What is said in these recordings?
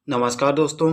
नमस्कार दोस्तों,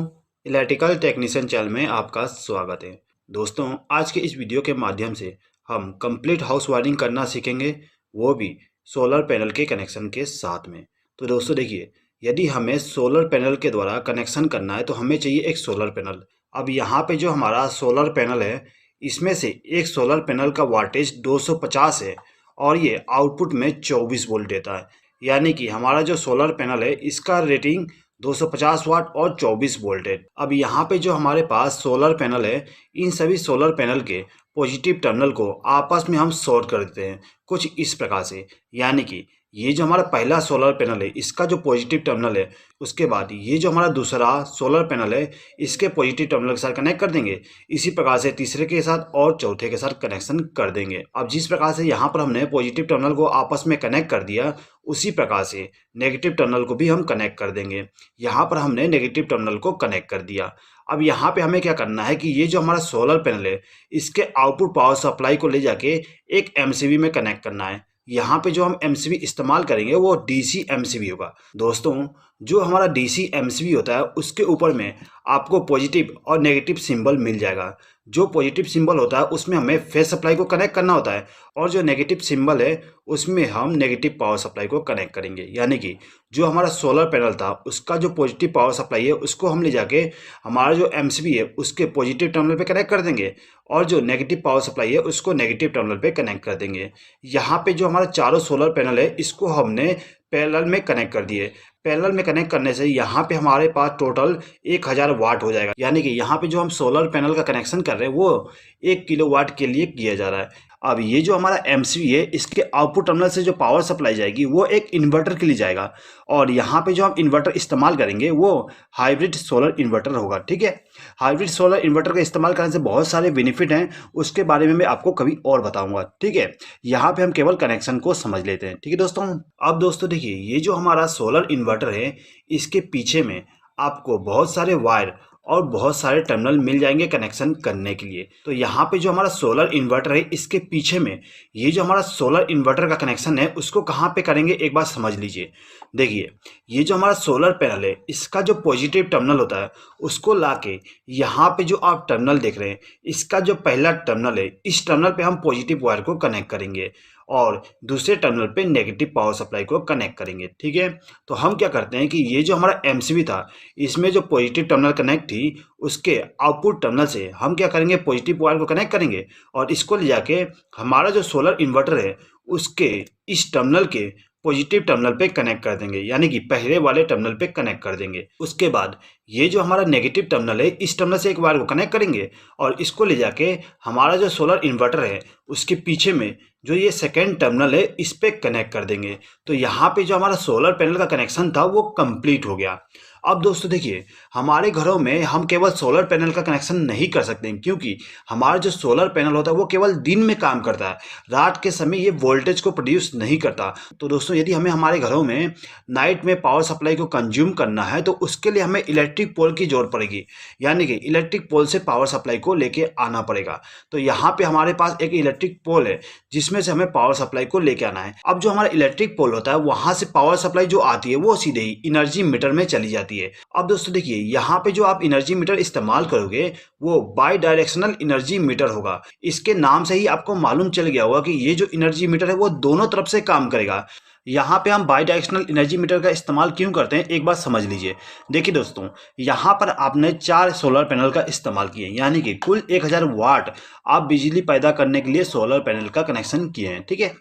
electrical technician channel में आपका स्वागत है। दोस्तों, आज के इस वीडियो के माध्यम से हम कंप्लीट हाउस वायरिंग करना सीखेंगे, वो भी सोलर पैनल के कनेक्शन के साथ में। तो दोस्तों देखिए, यदि हमें सोलर पैनल के द्वारा कनेक्शन करना है तो हमें चाहिए एक सोलर पैनल। अब यहाँ पे जो हमारा सोलर पैनल है, इसमें से एक सोलर पैनल का वाटेज 250 है और ये आउटपुट में 24 वोल्ट देता है। यानी कि हमारा जो सोलर पैनल है इसका रेटिंग 250 वाट और 24 वोल्ट है। अब यहाँ पे जो हमारे पास सोलर पैनल है, इन सभी सोलर पैनल के पॉजिटिव टर्मिनल को आपस में हम शॉर्ट कर देते हैं कुछ इस प्रकार से। यानी कि ये जो हमारा पहला सोलर पैनल है इसका जो पॉजिटिव टर्मिनल है, उसके बाद ये जो हमारा दूसरा सोलर पैनल है इसके पॉजिटिव टर्मिनल के साथ कनेक्ट कर देंगे। इसी प्रकार से तीसरे के साथ और चौथे के साथ कनेक्शन कर देंगे। अब जिस प्रकार से यहाँ पर हमने पॉजिटिव टर्मिनल को आपस में कनेक्ट कर दिया, उसी प्रकार से नेगेटिव टर्मिनल को भी हम कनेक्ट कर देंगे। यहाँ पर हमने नेगेटिव टर्मिनल को कनेक्ट कर दिया। अब यहाँ पे हमें क्या करना है कि ये जो हमारा सोलर पैनल है इसके आउटपुट पावर सप्लाई को ले जाके एक एमसीबी में कनेक्ट करना है। यहाँ पे जो हम एमसीबी इस्तेमाल करेंगे वो डीसी एमसीबी होगा। दोस्तों, जो हमारा डीसी एमसीबी होता है उसके ऊपर में आपको पॉजिटिव और नेगेटिव सिंबल मिल जाएगा। जो पॉजिटिव सिंबल होता है उसमें हमें फेस सप्लाई को कनेक्ट करना होता है और जो नेगेटिव सिंबल है उसमें हम नेगेटिव पावर सप्लाई को कनेक्ट करेंगे। यानी कि जो हमारा सोलर पैनल था उसका जो पॉजिटिव पावर सप्लाई है उसको हम ले जाके हमारा जो एमसीबी है उसके पॉजिटिव टर्मिनल पे कनेक्ट कर देंगे और जो नेगेटिव पावर सप्लाई है उसको नेगेटिव टर्मिनल पे कनेक्ट कर देंगे। यहाँ पे जो हमारा चारों सोलर पैनल है इसको हमने पैरेलल में कनेक्ट कर दिए। पैरेलल में कनेक्ट करने से यहाँ पे हमारे पास टोटल 1000 वाट हो जाएगा। यानी कि यहाँ पे जो हम सोलर पैनल का कनेक्शन कर रहे हैं वो 1 किलोवाट के लिए किया जा रहा है। अब ये जो हमारा एमसीबी है इसके आउटपुट टर्मिनल से जो पावर सप्लाई जाएगी वो एक इन्वर्टर के लिए जाएगा और यहाँ पे जो हम इन्वर्टर इस्तेमाल करेंगे वो हाइब्रिड सोलर इन्वर्टर होगा। ठीक है, हाइब्रिड सोलर इन्वर्टर का इस्तेमाल करने से बहुत सारे बेनिफिट हैं, उसके बारे में मैं आपको कभी और बताऊंगा। ठीक है, यहाँ पे हम केवल कनेक्शन को समझ लेते हैं। ठीक है दोस्तों, अब दोस्तों देखिए, ये जो हमारा सोलर इन्वर्टर है इसके पीछे में आपको बहुत सारे वायर और बहुत सारे टर्मिनल मिल जाएंगे कनेक्शन करने के लिए। तो यहाँ पे जो हमारा सोलर इन्वर्टर है इसके पीछे में ये जो हमारा सोलर इन्वर्टर का कनेक्शन है उसको कहाँ पे करेंगे एक बार समझ लीजिए। देखिए, ये जो हमारा सोलर पैनल है इसका जो पॉजिटिव टर्मिनल होता है उसको लाके यहाँ पे जो आप टर्मिनल देख रहे हैं इसका जो पहला टर्मिनल है इस टर्मिनल पे हम पॉजिटिव वायर को कनेक्ट करेंगे और दूसरे टर्मिनल पे नेगेटिव पावर सप्लाई को कनेक्ट करेंगे। ठीक है, तो हम क्या करते हैं कि ये जो हमारा एमसीबी था इसमें जो पॉजिटिव टर्मिनल कनेक्ट थी उसके आउटपुट टर्मिनल से हम क्या करेंगे, पॉजिटिव वायर को कनेक्ट करेंगे और इसको ले जाके हमारा जो सोलर इन्वर्टर है उसके इस टर्मिनल के पॉजिटिव टर्मिनल पे कनेक्ट कर देंगे। यानी कि पहले वाले टर्मिनल पे कनेक्ट कर देंगे। उसके बाद ये जो हमारा नेगेटिव टर्मिनल है इस टर्मिनल से एक वायर को कनेक्ट करेंगे और इसको ले जाके हमारा जो सोलर इन्वर्टर है उसके पीछे में जो ये सेकेंड टर्मिनल है इस पे कनेक्ट कर देंगे। तो यहाँ पे जो हमारा सोलर पैनल का कनेक्शन था वो कंप्लीट हो गया। अब दोस्तों देखिए, हमारे घरों में हम केवल सोलर पैनल का कनेक्शन नहीं कर सकते हैं क्योंकि हमारा जो सोलर पैनल होता है वो केवल दिन में काम करता है, रात के समय ये वोल्टेज को प्रोड्यूस नहीं करता। तो दोस्तों, यदि हमें हमारे घरों में नाइट में पावर सप्लाई को कंज्यूम करना है तो उसके लिए हमें इलेक्ट्रिक पोल की जरूरत पड़ेगी। यानी कि इलेक्ट्रिक पोल से पावर सप्लाई को लेके आना पड़ेगा। तो यहाँ पे हमारे पास एक इलेक्ट्रिक पोल है जिसमें से हमें पावर सप्लाई को लेके आना है। अब जो हमारा इलेक्ट्रिक पोल होता है वहां से पावर सप्लाई जो आती है वो सीधे ही एनर्जी मीटर में चली जाती है। अब दोस्तों देखिए, यहाँ पे जो आप एनर्जी मीटर इस्तेमाल करोगे वो बाई डायरेक्शनल एनर्जी मीटर होगा। इसके नाम से ही आपको मालूम चल गया होगा कि ये जो एनर्जी मीटर है वो दोनों तरफ से काम करेगा। यहाँ पे हम बाई डायरेक्शनल एनर्जी मीटर का इस्तेमाल क्यों करते हैं एक बात समझ लीजिए। देखिए दोस्तों, यहाँ पर आपने 4 सोलर पैनल का इस्तेमाल किए, यानी कि कुल 1000 वाट आप बिजली पैदा करने के लिए सोलर पैनल का कनेक्शन किए हैं। ठीक है,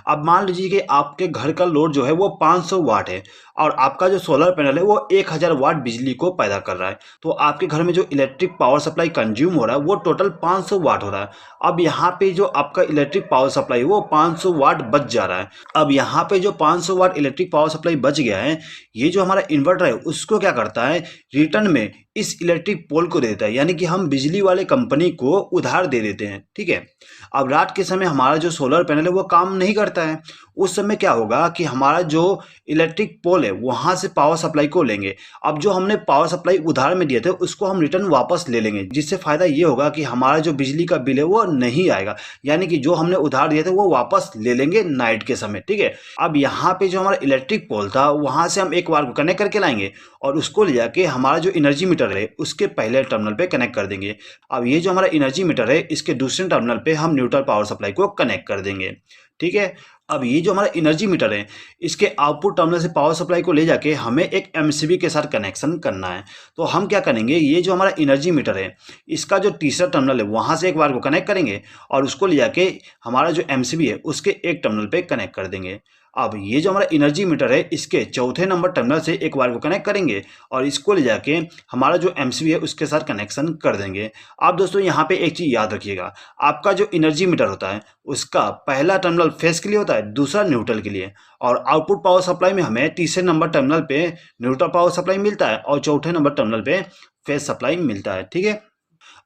अब मान लीजिए कि आपके घर का लोड जो है वो 500 वाट है और आपका जो सोलर पैनल है वो 1000 वाट बिजली को पैदा कर रहा है। तो आपके घर में जो इलेक्ट्रिक पावर सप्लाई कंज्यूम हो रहा है वो टोटल 500 वाट हो रहा है। अब यहाँ पे जो आपका इलेक्ट्रिक पावर सप्लाई है वो 500 वाट बच जा रहा है। अब यहाँ पे जो 500 वाट इलेक्ट्रिक पावर सप्लाई बच गया है, ये जो हमारा इन्वर्टर है उसको क्या करता है, रिटर्न में इस इलेक्ट्रिक पोल को दे देता है। यानी कि हम बिजली वाले कंपनी को उधार दे देते हैं। ठीक है, अब रात के समय हमारा जो सोलर पैनल है वो काम नहीं नहीं करता है। उस समय क्या होगा कि हमारा जो इलेक्ट्रिक पोल है वहां से पावर सप्लाई को लेंगे। अब जो हमने पावर सप्लाई उधार में दिए थे उसको हम रिटर्न वापस ले लेंगे, जिससे फायदा ये होगा कि हमारा जो बिजली का बिल है वो नहीं आएगा, यानी कि जो हमने उधार दिए थे वो वापस ले लेंगे नाइट के समय। ठीक है, अब यहाँ पे जो हमारा इलेक्ट्रिक पोल था वहां से हम एक वायर को कनेक्ट करके लाएंगे और उसको ले जाके हमारा जो एनर्जी मीटर है उसके पहले टर्मिनल पे कनेक्ट कर देंगे। अब ये जो हमारा एनर्जी मीटर है इसके दूसरे टर्मिनल पे हम न्यूट्रल पावर सप्लाई को कनेक्ट कर देंगे। ठीक है, अब ये जो हमारा एनर्जी मीटर है इसके आउटपुट टर्मिनल से पावर सप्लाई को ले जाके हमें एक एमसीबी के साथ कनेक्शन करना है। तो हम क्या करेंगे, ये जो हमारा एनर्जी मीटर है इसका जो तीसरा टर्मिनल है वहां से एक वायर को कनेक्ट करेंगे और उसको ले जाके हमारा जो एमसीबी है उसके एक टर्मिनल पे कनेक्ट कर देंगे। अब ये जो हमारा एनर्जी मीटर है इसके चौथे नंबर टर्मिनल से एक वायर को कनेक्ट करेंगे और इसको ले जाके हमारा जो एमसीबी है उसके साथ कनेक्शन कर देंगे। आप दोस्तों यहाँ पे एक चीज़ याद रखिएगा, आपका जो एनर्जी मीटर होता है उसका पहला टर्मिनल फेस के लिए होता है, दूसरा न्यूट्रल के लिए, और आउटपुट पावर सप्लाई में हमें तीसरे नंबर टर्मिनल पे न्यूट्रल पावर सप्लाई मिलता है और चौथे नंबर टर्मिनल पे फेस सप्लाई मिलता है। ठीक है,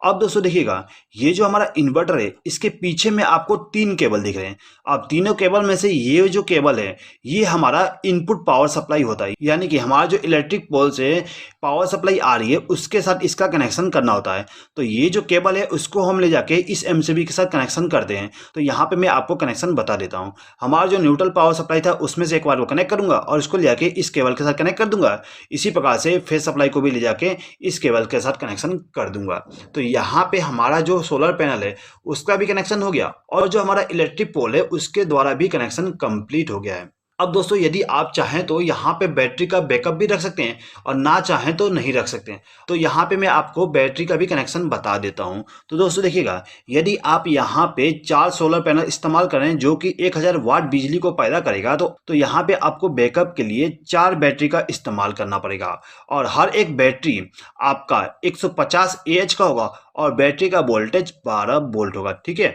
अब दोस्तों देखिएगा, ये जो हमारा इन्वर्टर है इसके पीछे में आपको 3 केबल दिख रहे हैं। अब तीनों केबल में से ये जो केबल है ये हमारा इनपुट पावर सप्लाई होता है, यानी कि हमारा जो इलेक्ट्रिक पोल से पावर सप्लाई आ रही है उसके साथ इसका कनेक्शन करना होता है। तो ये जो केबल है उसको हम ले जाके इस एमसीबी के साथ कनेक्शन करते हैं। तो यहाँ पे मैं आपको कनेक्शन बता देता हूँ। हमारा जो न्यूट्रल पावर सप्लाई था उसमें से एक बार वो कनेक्ट करूंगा और इसको ले जाके इस केबल के साथ कनेक्ट कर दूंगा। इसी प्रकार से फेस सप्लाई को भी ले जाके इस केबल के साथ कनेक्शन कर दूंगा। तो यहाँ पे हमारा जो सोलर पैनल है उसका भी कनेक्शन हो गया और जो हमारा इलेक्ट्रिक पोल है उसके द्वारा भी कनेक्शन कंप्लीट हो गया है। अब दोस्तों यदि आप चाहें तो यहाँ पे बैटरी का बैकअप भी रख सकते हैं और ना चाहें तो नहीं रख सकते हैं। तो यहाँ पे मैं आपको बैटरी का भी कनेक्शन बता देता हूँ। तो दोस्तों देखिएगा, यदि आप यहाँ पे 4 सोलर पैनल इस्तेमाल करें जो कि 1000 वाट बिजली को पैदा करेगा तो यहाँ पे आपको बैकअप के लिए 4 बैटरी का इस्तेमाल करना पड़ेगा और हर एक बैटरी आपका 150 AH का होगा और बैटरी का वोल्टेज 12 वोल्ट होगा। ठीक है,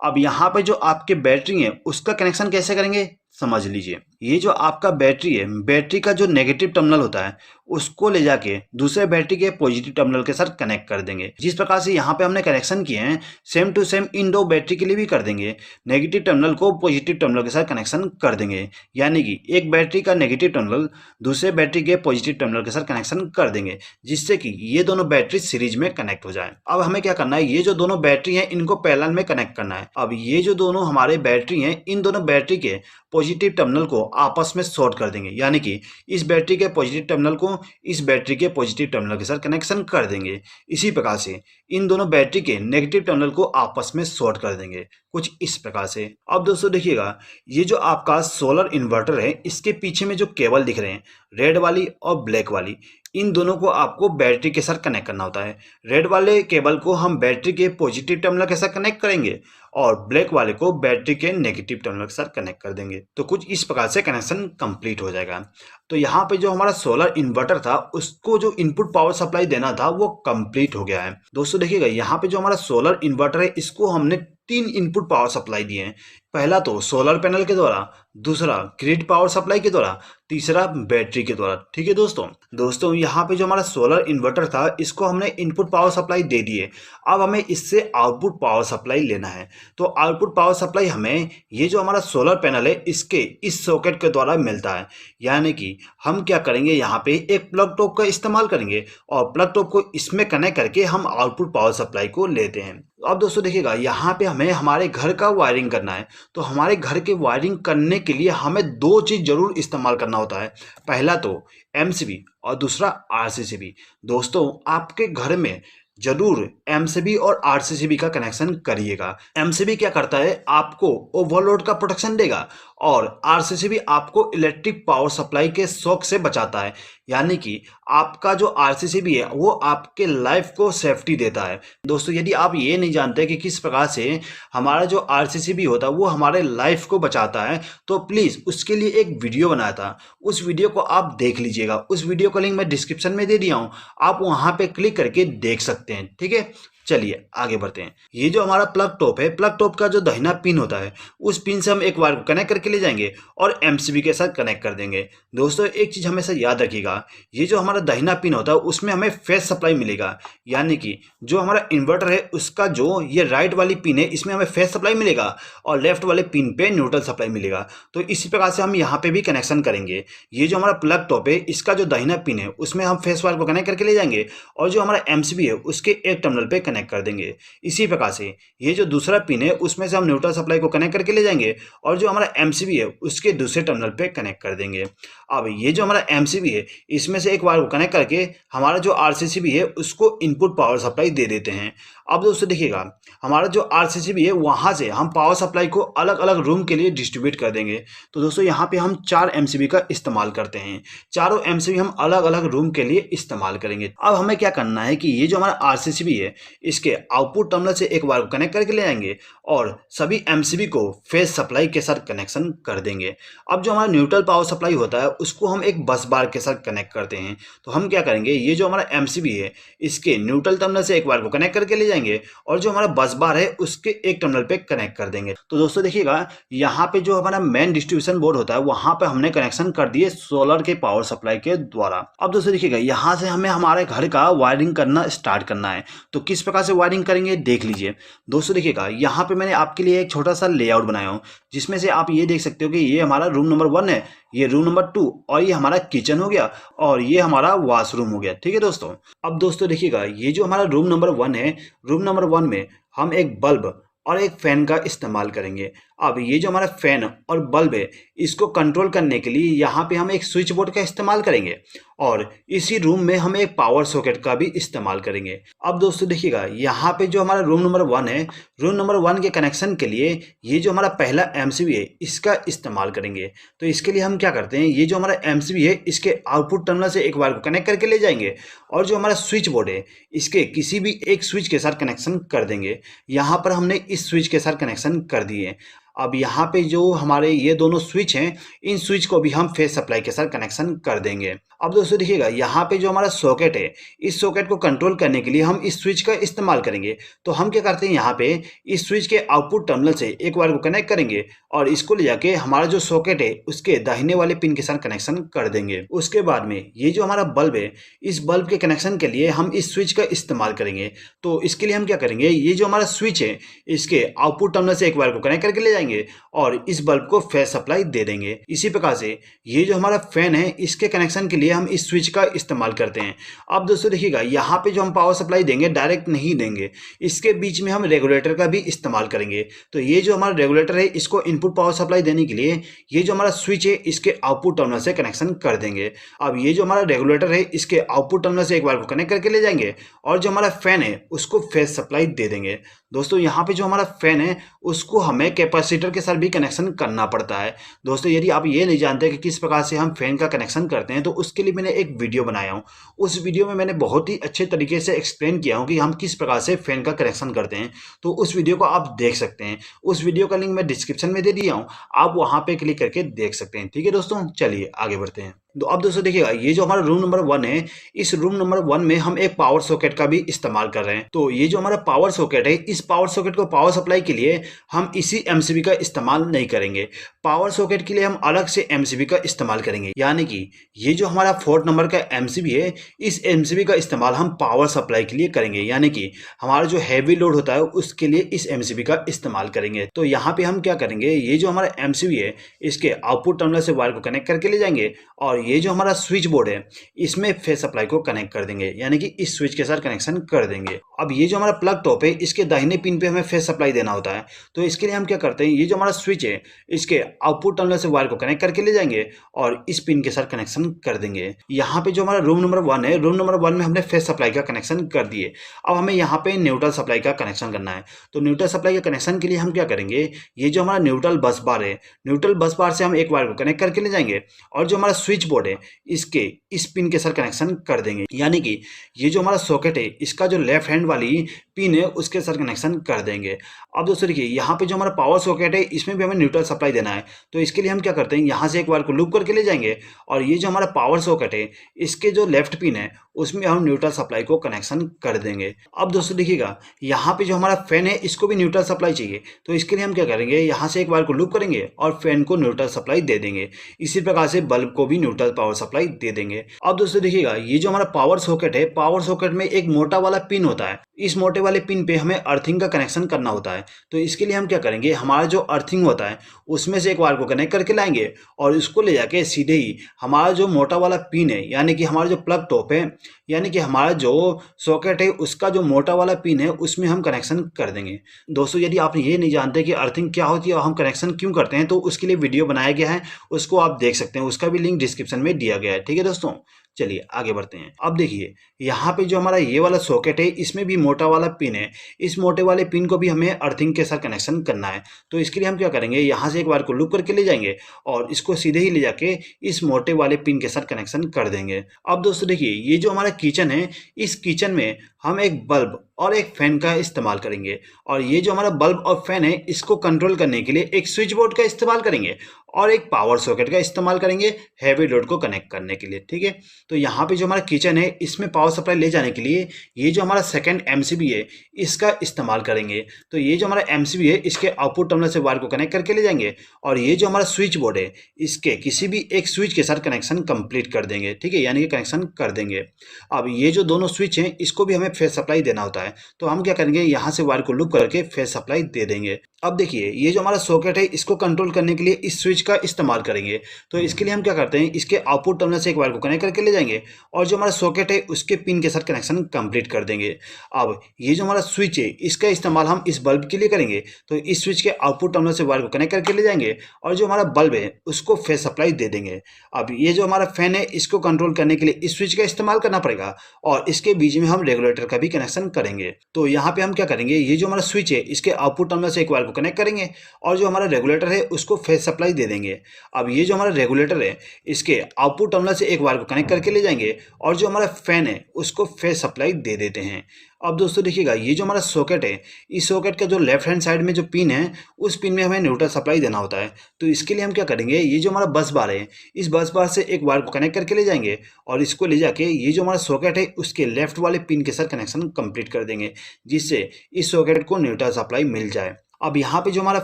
अब यहाँ पे जो आपके बैटरी है उसका कनेक्शन कैसे करेंगे समझ लीजिए। ये जो आपका बैटरी है, बैटरी का जो नेगेटिव टर्मिनल होता है उसको ले जाके दूसरे बैटरी के पॉजिटिव टर्मिनल के साथ कनेक्ट कर देंगे। जिस प्रकार से यहाँ पे हमने कनेक्शन किए हैं सेम टू सेम इन दो बैटरी के लिए भी कर देंगे। नेगेटिव टर्मिनल को पॉजिटिव टर्मिनल के साथ कनेक्शन कर देंगे, यानी कि एक बैटरी का नेगेटिव टर्मिनल दूसरे बैटरी के पॉजिटिव टर्मिनल के साथ कनेक्शन कर देंगे, जिससे कि ये दोनों बैटरी सीरीज में कनेक्ट हो जाए। अब हमें क्या करना है, ये जो दोनों बैटरी है इनको पैरेलल में कनेक्ट करना है। अब ये जो दोनों हमारे बैटरी हैं इन दोनों बैटरी के पॉजिटिव टर्मिनल को आपस में शॉर्ट कर देंगे, यानी कि इस बैटरी के पॉजिटिव टर्मिनल को इस बैटरी के पॉजिटिव टर्मिनल के साथ कनेक्शन कर देंगे। इसी प्रकार से इन दोनों बैटरी के नेगेटिव टर्मिनल को आपस में शॉर्ट कर देंगे, कुछ इस प्रकार से। अब दोस्तों देखिएगा, ये जो आपका सोलर इन्वर्टर है इसके पीछे में जो केबल दिख रहे हैं रेड वाली और ब्लैक वाली, इन दोनों को आपको बैटरी के साथ कनेक्ट करना होता है। रेड वाले केबल को हम बैटरी के पॉजिटिव टर्मिनल के साथ कनेक्ट करेंगे और ब्लैक वाले को बैटरी के नेगेटिव टर्मिनल के साथ कनेक्ट कर देंगे। तो कुछ इस प्रकार से कनेक्शन कंप्लीट हो जाएगा। तो यहाँ पे जो हमारा सोलर इन्वर्टर था उसको जो इनपुट पावर सप्लाई देना था वो कंप्लीट हो गया है। दोस्तों देखिएगा, यहाँ पे जो हमारा सोलर इन्वर्टर है इसको हमने 3 इनपुट पावर सप्लाई दिए हैं। पहला तो सोलर पैनल के द्वारा, दूसरा ग्रिड पावर सप्लाई के द्वारा, तीसरा बैटरी के द्वारा। ठीक है दोस्तों यहाँ पे जो हमारा सोलर इन्वर्टर था इसको हमने इनपुट पावर सप्लाई दे दिए। अब हमें इससे आउटपुट पावर सप्लाई लेना है। तो आउटपुट पावर सप्लाई हमें ये जो हमारा सोलर पैनल है इसके इस सॉकेट के द्वारा मिलता है, यानी कि हम क्या करेंगे, यहाँ पे एक प्लग टॉप का इस्तेमाल करेंगे और प्लग टॉप को इसमें कनेक्ट करके हम आउटपुट पावर सप्लाई को लेते हैं। अब दोस्तों देखिएगा, यहाँ पे हमें हमारे घर का वायरिंग करना है। तो हमारे घर के वायरिंग करने के लिए हमें 2 चीज जरूर इस्तेमाल करना होता है। पहला तो एमसीबी और दूसरा आरसीसीबी। दोस्तों आपके घर में जरूर एमसीबी और आरसीसीबी का कनेक्शन करिएगा। एमसीबी क्या करता है, आपको ओवरलोड का प्रोटेक्शन देगा और आरसीसीबी आपको इलेक्ट्रिक पावर सप्लाई के शॉक से बचाता है, यानी कि आपका जो आरसीसीबी है वो आपके लाइफ को सेफ्टी देता है। दोस्तों यदि आप ये नहीं जानते कि किस प्रकार से हमारा जो आरसीसीबी होता है वो हमारे लाइफ को बचाता है, तो प्लीज उसके लिए एक वीडियो बनाया था, उस वीडियो को आप देख लीजिएगा। उस वीडियो का लिंक मैं डिस्क्रिप्शन में दे दिया हूँ, आप वहां पे क्लिक करके देख सकते हैं। ठीक है, चलिए आगे बढ़ते हैं। ये जो हमारा प्लग टॉप है, प्लग टॉप का जो दाहिना पिन होता है उस पिन से हम एक वायर को कनेक्ट करके ले जाएंगे और एमसीबी के साथ कनेक्ट कर देंगे। दोस्तों एक चीज़ हमेशा याद रखिएगा, ये जो हमारा दाहिना पिन होता है उसमें हमें फेज सप्लाई मिलेगा, यानी कि जो हमारा इन्वर्टर है उसका जो ये राइट वाली पिन है इसमें हमें फेज सप्लाई मिलेगा और लेफ्ट वाले पिन पे न्यूट्रल सप्लाई मिलेगा। तो इसी प्रकार से हम यहाँ पे भी कनेक्शन करेंगे। ये जो हमारा प्लग टॉप है इसका जो दाहिना पिन है उसमें हम फेस वायर को कनेक्ट करके ले जाएंगे और जो हमारा एमसीबी है उसके एक टर्मिनल पे कनेक्ट कर देंगे। इसी प्रकार से ये जो दूसरा पिन है उसमें से हम न्यूट्रल सप्लाई को कनेक्ट करके ले जाएंगे और जो हमारा एमसीबी है उसके दूसरे टर्मिनल पे कनेक्ट कर देंगे। अब ये जो हमारा एमसीबी है इसमें से एक वायर को कनेक्ट करके हमारा जो आरसीसीबी है उसको इनपुट पावर सप्लाई दे देते हैं। अब दोस्तों देखिएगा, हमारा जो आरसीसीबी है वहाँ से हम पावर सप्लाई को अलग अलग रूम के लिए डिस्ट्रीब्यूट कर देंगे। तो दोस्तों यहाँ पे हम 4 एमसीबी का इस्तेमाल करते हैं, चारों एमसीबी हम अलग अलग रूम के लिए इस्तेमाल करेंगे। अब हमें क्या करना है कि ये जो हमारा आरसीसीबी है इसके आउटपुट टर्मिनल से एक वायर को कनेक्ट करके ले आएंगे और सभी एमसीबी को फेज सप्लाई के साथ कनेक्शन कर देंगे। अब जो हमारा न्यूट्रल पावर सप्लाई होता है उसको हम एक बस बार के साथ कनेक्ट करते हैं। तो हम क्या करेंगे, ये जो हमारा एमसीबी है इसके न्यूट्रल टर्मिनल से एक वायर को कनेक्ट करके ले जाएंगे और जो हमारा बस बार है उसके एक टर्मिनल पे कनेक्ट कर देंगे। तो दोस्तों देखिएगा, यहाँ पे जो हमारा मेन डिस्ट्रीब्यूशन बोर्ड होता है वहां पे हमने कनेक्शन कर दिए सोलर के पावर सप्लाई के द्वारा। अब दोस्तों देखिएगा, यहाँ से हमें हमारे घर का वायरिंग करना स्टार्ट करना है। तो किस प्रकार से वायरिंग करेंगे देख लीजिए। दोस्तों देखिएगा, यहाँ पे मैंने आपके लिए एक छोटा सा लेआउट बनाया हूँ जिसमें से आप ये देख सकते हो कि ये हमारा रूम नंबर 1 है, ये रूम नंबर 2 और ये हमारा किचन हो गया और ये हमारा वॉशरूम हो गया। ठीक है दोस्तों। अब दोस्तों देखिएगा, ये जो हमारा रूम नंबर 1 है, रूम नंबर 1 में हम एक बल्ब और एक फैन का इस्तेमाल करेंगे। अब ये जो हमारा फैन और बल्ब है इसको कंट्रोल करने के लिए यहाँ पे हम एक स्विच बोर्ड का इस्तेमाल करेंगे और इसी रूम में हम एक पावर सॉकेट का भी इस्तेमाल करेंगे। अब दोस्तों देखिएगा, यहाँ पे जो हमारा रूम नंबर 1 है, रूम नंबर 1 के कनेक्शन के लिए ये जो हमारा पहला एमसीबी है इसका इस्तेमाल करेंगे। तो इसके लिए हम क्या करते हैं, ये जो हमारा एमसीबी है इसके आउटपुट टर्मिनल से एक वायर को कनेक्ट करके ले जाएंगे और जो हमारा स्विच बोर्ड है इसके किसी भी एक स्विच के साथ कनेक्शन कर देंगे। यहाँ पर हमने इस स्विच के साथ कनेक्शन कर दिए। अब यहाँ पे जो हमारे ये दोनों स्विच हैं इन स्विच को भी हम फेज सप्लाई के साथ कनेक्शन कर देंगे। अब दोस्तों देखिएगा, यहाँ पे जो हमारा सॉकेट है इस सॉकेट को कंट्रोल करने के लिए हम इस स्विच का इस्तेमाल करेंगे। तो हम क्या करते हैं, यहाँ पे इस स्विच के आउटपुट टर्मिनल से एक वायर को कनेक्ट करेंगे और इसको ले जाके हमारा जो सॉकेट है उसके दाहिने वाले पिन के साथ कनेक्शन कर देंगे। उसके बाद में ये जो हमारा बल्ब है इस बल्ब के कनेक्शन के लिए हम इस स्विच का इस्तेमाल करेंगे। तो इसके लिए हम क्या करेंगे, ये जो हमारा स्विच है इसके आउटपुट टर्मिनल से एक वायर को कनेक्ट करके ले जाएंगे और इस बल्ब को फेज सप्लाई दे देंगे। इसी प्रकार से ये जो हमारा फैन है इसके कनेक्शन के लिए हम इस स्विच का इस्तेमाल करते हैं। अब दोस्तों देखिएगा, यहाँ पे जो हम पावर सप्लाई देंगे डायरेक्ट नहीं देंगे, इसके बीच में हम रेगुलेटर का भी इस्तेमाल करेंगे। तो ये जो हमारा रेगुलेटर है इसको इनपुट पावर सप्लाई देने के लिए ये जो हमारा स्विच है इसके आउटपुट टर्मिनल से कनेक्शन कर देंगे। अब ये जो हमारा रेगुलेटर है इसके आउटपुट टर्मिनल से एक वायर को कनेक्ट करके ले जाएंगे और जो हमारा फैन है उसको फेज सप्लाई दे देंगे। दोस्तों यहाँ पे जो हमारा फैन है उसको हमें कैपेसिटर के साथ भी कनेक्शन करना पड़ता है। दोस्तों यदि आप ये नहीं जानते कि किस प्रकार से हम फैन का कनेक्शन करते हैं तो उसके लिए मैंने एक वीडियो बनाया हूँ। उस वीडियो में मैंने बहुत ही अच्छे तरीके से एक्सप्लेन किया हूँ कि हम किस प्रकार से फैन का कनेक्शन करते हैं। तो उस वीडियो को आप देख सकते हैं, उस वीडियो का लिंक मैं डिस्क्रिप्शन में दे दिया हूँ, आप वहाँ पे क्लिक करके देख सकते हैं। ठीक है दोस्तों, चलिए आगे बढ़ते हैं। तो अब दोस्तों देखिएगा, ये जो हमारा रूम नंबर 1 है इस रूम नंबर 1 में हम एक पावर सॉकेट का भी इस्तेमाल कर रहे हैं। तो ये जो हमारा पावर सॉकेट है इस पावर सॉकेट को पावर सप्लाई के लिए हम इसी एमसीबी का इस्तेमाल नहीं करेंगे। पावर सॉकेट के लिए हम अलग से एमसीबी का इस्तेमाल करेंगे, यानी कि ये जो हमारा 4 नंबर का एमसीबी है इस एमसीबी का इस्तेमाल हम पावर सप्लाई के लिए करेंगे, यानी कि हमारा जो हैवी लोड होता है उसके लिए इस एमसीबी का इस्तेमाल करेंगे। तो यहाँ पे हम क्या करेंगे, ये जो हमारा एमसीबी है इसके आउटपुट टर्मिनल से वायर को कनेक्ट करके ले जाएंगे और ये जो हमारा स्विच बोर्ड है इसमें फेज सप्लाई को कनेक्ट कर देंगे, यानी कि इस स्विच के साथ कनेक्शन कर देंगे। अब ये जो हमारा प्लग टॉप है इसके दाहिने पिन पे हमें फेज सप्लाई देना होता है। तो इसके लिए हम क्या करते हैं, ये जो हमारा स्विच है इसके आउटपुट टर्मिनल से वायर को कनेक्ट करके ले जाएंगे और इस पिन के साथ कनेक्शन कर देंगे। यहाँ पे जो हमारा रूम नंबर 1 है, रूम नंबर 1 में हमने फेज सप्लाई का कनेक्शन कर दिए। अब हमें यहाँ पे न्यूट्रल सप्लाई का कनेक्शन करना है। तो न्यूट्रल सप्लाई के कनेक्शन के लिए हम क्या करेंगे, ये जो हमारा न्यूट्रल बस बार है, न्यूट्रल बस बार से हम एक वायर को कनेक्ट करके ले जाएंगे और जो हमारा स्विच बोर्ड है इसके इस पिन के साथ कनेक्शन कर देंगे, यानी कि ये जो हमारा सॉकेट है इसका जो लेफ्ट हैंड वाली पिन है उसके साथ कनेक्शन कर देंगे। अब दोस्तों देखिए यहाँ पे जो हमारा पावर सॉकेट है इसमें भी हमें न्यूट्रल सप्लाई देना है, तो इसके लिए हम क्या करते हैं यहाँ से एक वायर को लूप करके ले जाएंगे और ये जो हमारा पावर सॉकेट है इसके जो लेफ्ट पिन है उसमें हम न्यूट्रल सप्लाई को कनेक्शन कर देंगे। अब दोस्तों देखिएगा यहाँ पे जो हमारा फैन है इसको भी न्यूट्रल सप्लाई चाहिए, तो इसके लिए हम क्या करेंगे यहाँ से एक वायर को लूप करेंगे और फैन को न्यूट्रल सप्लाई दे देंगे। इसी प्रकार से बल्ब को भी न्यूट्रल पावर सप्लाई दे देंगे। अब दोस्तों देखिएगा ये जो हमारा पावर सॉकेट है, पावर सॉकेट में एक मोटा वाला पिन होता है, इस मोटे वाले पिन पे हमें अर्थिंग का कनेक्शन करना होता है। तो इसके लिए हम क्या करेंगे हमारा जो अर्थिंग होता है उसमें से एक वायर को कनेक्ट करके लाएंगे और इसको ले जाके सीधे ही हमारा जो मोटा वाला पिन है यानी कि हमारा जो प्लग टॉप है यानी कि हमारा जो सॉकेट है उसका जो मोटा वाला पिन है उसमें हम कनेक्शन कर देंगे। दोस्तों यदि आप ये नहीं जानते कि अर्थिंग क्या होती है और हम कनेक्शन क्यों करते हैं तो उसके लिए वीडियो बनाया गया है, उसको आप देख सकते हैं, उसका भी लिंक डिस्क्रिप्शन में दिया गया है। ठीक है दोस्तों, चलिए आगे बढ़ते हैं। अब देखिए यहाँ पे जो हमारा ये वाला सॉकेट है इसमें भी मोटा वाला पिन है, इस मोटे वाले पिन को भी हमें अर्थिंग के साथ कनेक्शन करना है। तो इसके लिए हम क्या करेंगे यहाँ से एक वायर को लूप करके ले जाएंगे और इसको सीधे ही ले जाके इस मोटे वाले पिन के साथ कनेक्शन कर देंगे। अब दोस्तों देखिए ये जो हमारा किचन है इस किचन में हम एक बल्ब और एक फैन का इस्तेमाल करेंगे और ये जो हमारा बल्ब और फैन है इसको कंट्रोल करने के लिए एक स्विच बोर्ड का इस्तेमाल करेंगे और एक पावर सॉकेट का इस्तेमाल करेंगे हैवी लोड को कनेक्ट करने के लिए। ठीक है, तो यहाँ पे जो हमारा किचन है इसमें पावर सप्लाई ले जाने के लिए ये जो हमारा सेकंड एमसीबी है इसका इस्तेमाल करेंगे। तो ये जो हमारा एमसीबी है इसके आउटपुट टर्मिनल से वायर को कनेक्ट करके ले जाएंगे और ये जो हमारा स्विच बोर्ड है इसके किसी भी एक स्विच के साथ कनेक्शन कंप्लीट कर देंगे। ठीक है, यानी कि कनेक्शन कर देंगे। अब ये जो दोनों स्विच हैं इसको भी हमें फेस सप्लाई देना होता है, तो हम क्या करेंगे यहाँ से वायर को लूप करके फेस सप्लाई दे देंगे। अब देखिए ये जो हमारा सॉकेट है इसको कंट्रोल करने के लिए इस स्विच का इस्तेमाल करेंगे। तो इसके लिए हम क्या करते हैं इसके आउटपुट टर्मिनल से एक वायर को कनेक्ट करके ले जाएंगे और जो हमारा सॉकेट है उसके पिन के साथ कनेक्शन कंप्लीट कर देंगे। अब ये जो हमारा स्विच है इसका इस्तेमाल हम इस बल्ब के लिए करेंगे, तो इस स्विच के आउटपुट टर्मिनल से वायर को कनेक्ट करके ले जाएंगे और जो हमारा बल्ब है उसको फेस सप्लाई दे देंगे। अब ये जो हमारा फैन है इसको कंट्रोल करने के लिए इस स्विच का इस्तेमाल करना पड़ेगा और इसके बीच में हम रेगुलेटर का भी कनेक्शन करेंगे। तो यहाँ पे हम क्या करेंगे ये जो हमारा स्विच है इसके आउटपुट टर्मिनल से एक वायर को कनेक्ट करेंगे और जो हमारा रेगुलेटर है उसको फेस सप्लाई दे देंगे। अब ये जो हमारा रेगुलेटर है इसके आउटपुट टर्मिनल से एक वायर को कनेक्ट करके ले जाएंगे और जो हमारा फैन है उसको फेस सप्लाई दे देते हैं। अब दोस्तों देखिएगा ये जो हमारा सॉकेट है इस सॉकेट का जो लेफ्ट हैंड साइड में जो पिन है उस पिन में हमें न्यूट्रल सप्लाई देना होता है। तो इसके लिए हम क्या करेंगे ये जो हमारा बस बार है इस बस बार से एक वायर को कनेक्ट करके ले जाएंगे और इसको ले जाके ये जो हमारा सॉकेट है उसके लेफ्ट वाले पिन के साथ कनेक्शन कंप्लीट कर देंगे, जिससे इस सॉकेट को न्यूट्रल सप्लाई मिल जाए। अब यहाँ पे जो हमारा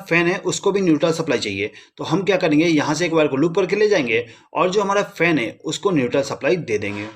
फैन है उसको भी न्यूट्रल सप्लाई चाहिए, तो हम क्या करेंगे यहाँ से एक वायर को लूप करके ले जाएंगे और जो हमारा फैन है उसको न्यूट्रल सप्लाई दे देंगे।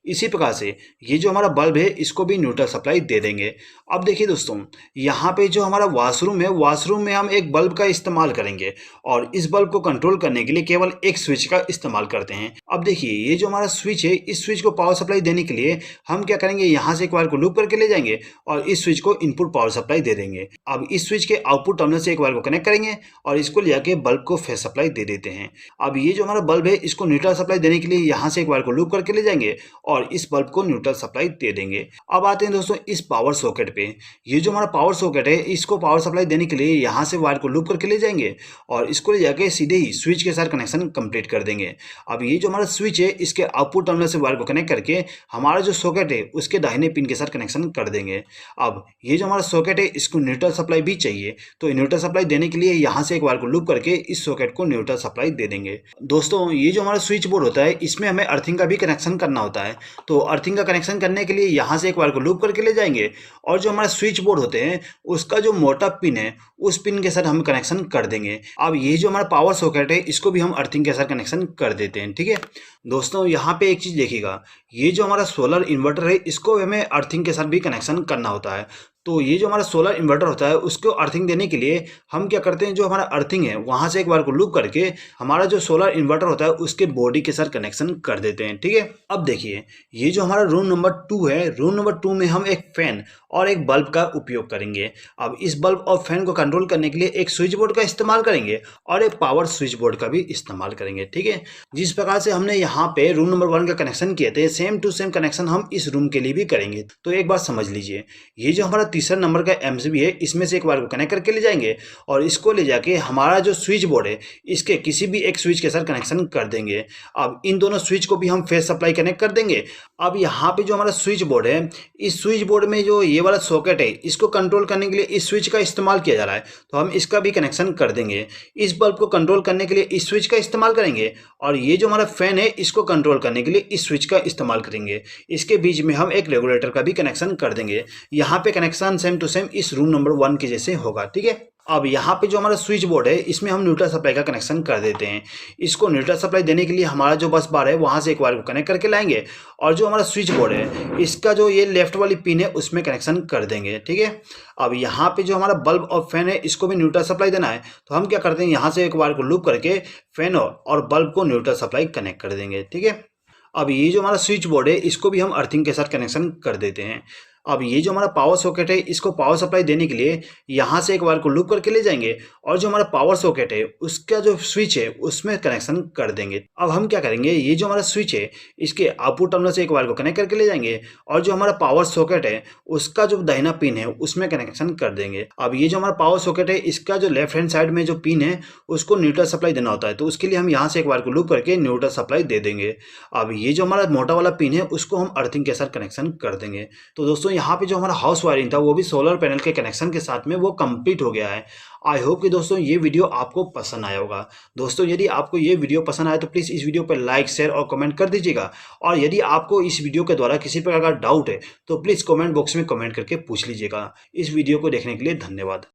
इसी प्रकार से ये जो हमारा बल्ब है इसको भी न्यूट्रल सप्लाई दे देंगे। अब देखिए दोस्तों यहाँ पे जो हमारा वॉशरूम है वॉशरूम में हम एक बल्ब का इस्तेमाल करेंगे और इस बल्ब को कंट्रोल करने के लिए केवल एक स्विच का इस्तेमाल करते हैं। अब देखिए ये जो हमारा स्विच है इस स्विच को पावर सप्लाई देने के लिए हम क्या करेंगे यहाँ से एक वायर को लूप करके ले जाएंगे और इस स्विच को इनपुट पावर सप्लाई दे देंगे। अब इस स्विच के आउटपुट टर्मिनल से एक वायर को कनेक्ट करेंगे और इसको ले जाके बल्ब को फेस सप्लाई दे देते हैं। अब ये जो हमारा बल्ब है इसको न्यूट्रल सप्लाई देने के लिए यहाँ से एक वायर को लूप करके ले जाएंगे और इस बल्ब को न्यूट्रल सप्लाई दे देंगे। अब आते हैं दोस्तों इस पावर सॉकेट पे। ये जो हमारा पावर सॉकेट है इसको पावर सप्लाई देने के लिए यहाँ से वायर को लूप करके ले जाएंगे और इसको ले जाके सीधे ही स्विच के साथ कनेक्शन कंप्लीट कर देंगे। अब ये जो हमारा स्विच है इसके आउटपुट टर्मिनल से वायर को कनेक्ट करके हमारा जो सॉकेट है उसके दाहिने पिन के साथ कनेक्शन कर देंगे। अब ये जो हमारा सॉकेट है इसको न्यूट्रल सप्लाई भी चाहिए, तो न्यूट्रल सप्लाई देने के लिए यहाँ से एक वायर को लूप करके इस सॉकेट को न्यूट्रल सप्लाई दे देंगे। दोस्तों ये जो हमारा स्विच बोर्ड होता है इसमें हमें अर्थिंग का भी कनेक्शन करना होता है, तो अर्थिंग का कनेक्शन करने के लिए यहाँ से एक वायर को लूप करके ले जाएंगे और जो हमारा स्विच बोर्ड होते हैं उसका जो मोटा पिन है उस पिन के साथ हम कनेक्शन कर देंगे। अब ये जो हमारा पावर सॉकेट है इसको भी हम अर्थिंग के साथ कनेक्शन कर देते हैं। ठीक है दोस्तों, यहाँ पे एक चीज देखिएगा ये जो हमारा सोलर इन्वर्टर है इसको हमें अर्थिंग के साथ भी कनेक्शन करना होता है। तो ये जो हमारा सोलर इन्वर्टर होता है उसको अर्थिंग देने के लिए हम क्या करते हैं जो हमारा अर्थिंग है वहां से एक बार को लूप करके हमारा जो सोलर इन्वर्टर होता है उसके बॉडी के साथ कनेक्शन कर देते हैं। ठीक है, अब देखिए ये जो हमारा रूम नंबर 2 है, रूम नंबर 2 में हम एक फैन और एक बल्ब का उपयोग करेंगे। अब इस बल्ब और फैन को कंट्रोल करने के लिए एक स्विच बोर्ड का इस्तेमाल करेंगे और एक पावर स्विच बोर्ड का भी इस्तेमाल करेंगे। ठीक है, जिस प्रकार से हमने यहाँ पे रूम नंबर 1 का कनेक्शन किए थे सेम टू सेम कनेक्शन हम इस रूम के लिए भी करेंगे। तो एक बात समझ लीजिए ये जो हमारा तीसरा नंबर का MCB है, इसमें से एक वायर को कनेक्ट करके ले जाएंगे और इसको ले जाके हमारा जो स्विच बोर्ड है इसके किसी भी एक स्विच के साथ कनेक्शन कर देंगे। अब इन दोनों स्विच को भी हम फेस सप्लाई कनेक्ट कर देंगे। अब यहाँ पे जो हमारा स्विच बोर्ड है, इस स्विच बोर्ड में जो ये वाला सॉकेट है इसको कंट्रोल करने के लिए इस स्विच का इस्तेमाल किया जा रहा है, तो हम इसका भी कनेक्शन कर देंगे। इस बल्ब को कंट्रोल करने के लिए इस स्विच का इस्तेमाल करेंगे और ये जो हमारा फैन है इसको कंट्रोल करने के लिए इस स्विच का इस्तेमाल करेंगे। इसके बीच में हम एक रेगुलेटर का भी कनेक्शन कर देंगे। यहाँ पे कनेक्शन सेम टू सेम इस रूम नंबर 1 के जैसे होगा, ठीक है। अब यहाँ पे जो हमारा स्विच बोर्ड है इसमें हम न्यूट्रल सप्लाई का कनेक्शन कर देते हैं। इसको न्यूट्रल सप्लाई देने के लिए हमारा जो बस बार है वहाँ से एक वायर को कनेक्ट करके लाएंगे और जो हमारा स्विच बोर्ड है इसका जो ये लेफ्ट वाली पिन है उसमें कनेक्शन कर देंगे, ठीक है। अब यहाँ पे जो हमारा बल्ब और फैन है इसको भी न्यूट्रल सप्लाई देना है, तो हम क्या करते हैं, यहाँ से एक वायर को लूप करके फैन और बल्ब को न्यूट्रल सप्लाई कनेक्ट कर देंगे, ठीक है। अब ये जो हमारा स्विच बोर्ड है इसको भी हम अर्थिंग के साथ कनेक्शन कर देते हैं। अब ये जो हमारा पावर सॉकेट है इसको पावर सप्लाई देने के लिए यहाँ से एक वायर को लूप करके ले जाएंगे और जो हमारा पावर सॉकेट है उसका जो स्विच है उसमें कनेक्शन कर देंगे। अब हम क्या करेंगे, ये जो हमारा स्विच है इसके आउटपुट टर्मिनल से एक वायर को कनेक्ट करके ले जाएंगे और जो हमारा पावर सॉकेट है उसका जो दाहिना पिन है उसमें कनेक्शन कर देंगे। अब ये जो हमारा पावर सॉकेट है इसका जो लेफ्ट हैंड साइड में जो पिन है उसको न्यूट्रल सप्लाई देना होता है, तो उसके लिए हम यहाँ से एक वायर को लूप करके न्यूट्रल सप्लाई दे देंगे। अब ये जो हमारा मोटा वाला पिन है उसको हम अर्थिंग के साथ कनेक्शन कर देंगे। तो दोस्तों यहाँ पे जो हमारा हाउस वायरिंग था वो भी सोलर पैनल के कनेक्शन के साथ में वो कंप्लीट हो गया है। आई होप कि दोस्तों ये वीडियो आपको पसंद आया होगा। दोस्तों यदि आपको ये वीडियो पसंद आया तो प्लीज़ इस वीडियो पर लाइक, शेयर और कमेंट कर दीजिएगा। और यदि आपको इस वीडियो के द्वारा किसी प्रकार का डाउट है तो प्लीज़ कमेंट बॉक्स में कमेंट करके पूछ लीजिएगा। इस वीडियो को देखने के लिए धन्यवाद।